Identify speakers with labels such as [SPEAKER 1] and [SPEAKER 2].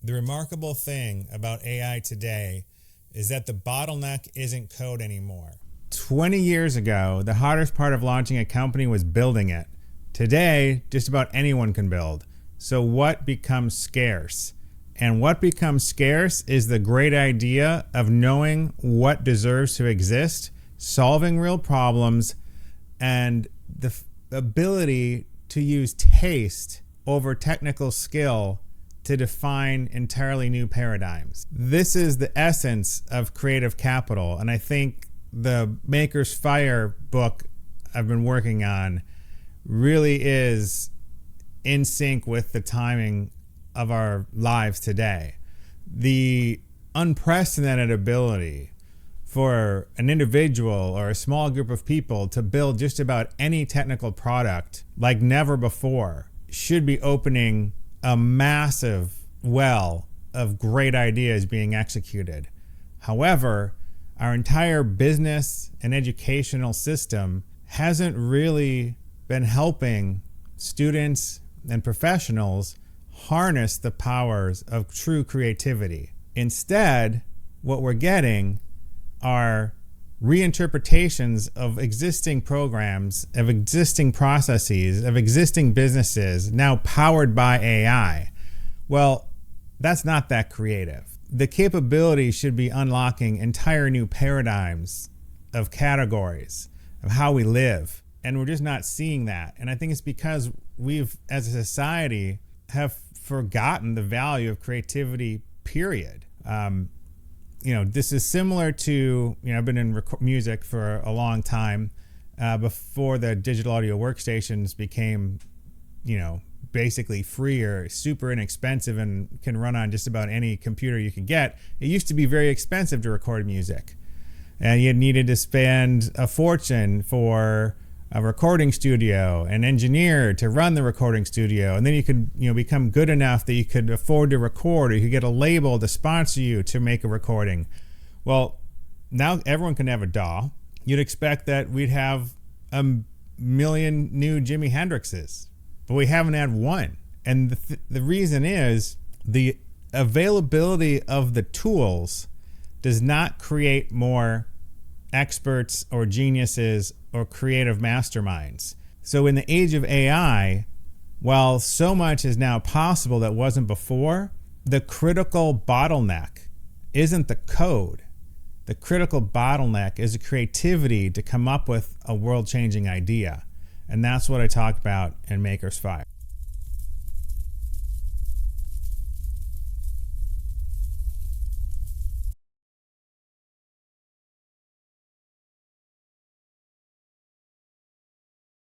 [SPEAKER 1] The remarkable thing about AI today is that the bottleneck isn't code anymore. 20 years ago, the hardest part of launching a company was building it. Today, just about anyone can build. So what becomes scarce? And what becomes scarce is the great idea of knowing what deserves to exist, solving real problems, and the ability to use taste over technical skill to define entirely new paradigms. This is the essence of creative capital, and I think the Maker's Fire book I've been working on really is in sync with the timing of our lives today. The unprecedented ability for an individual or a small group of people to build just about any technical product like never before should be opening a massive well of great ideas being executed. However, our entire business and educational system hasn't really been helping students and professionals harness the powers of true creativity. Instead, what we're getting are reinterpretations of existing programs, of existing processes, of existing businesses now powered by AI. Well, that's not that creative. The capability should be unlocking entire new paradigms of categories of how we live. And we're just not seeing that. And I think it's because we've, as a society, have forgotten the value of creativity, period. This is similar to, I've been in music for a long time, before the digital audio workstations became, basically free or super inexpensive and can run on just about any computer you can get. It used to be very expensive to record music, and you needed to spend a fortune for a recording studio, an engineer to run the recording studio, and then you could become good enough that you could afford to record, or you could get a label to sponsor you to make a recording. Well, now everyone can have a DAW. You'd expect that we'd have a million new Jimi Hendrixes, but we haven't had one. And the reason is the availability of the tools does not create more experts or geniuses or creative masterminds. So in the age of AI, while so much is now possible that wasn't before, the critical bottleneck isn't the code. The critical bottleneck is the creativity to come up with a world-changing idea. And that's what I talk about in Maker's Fire.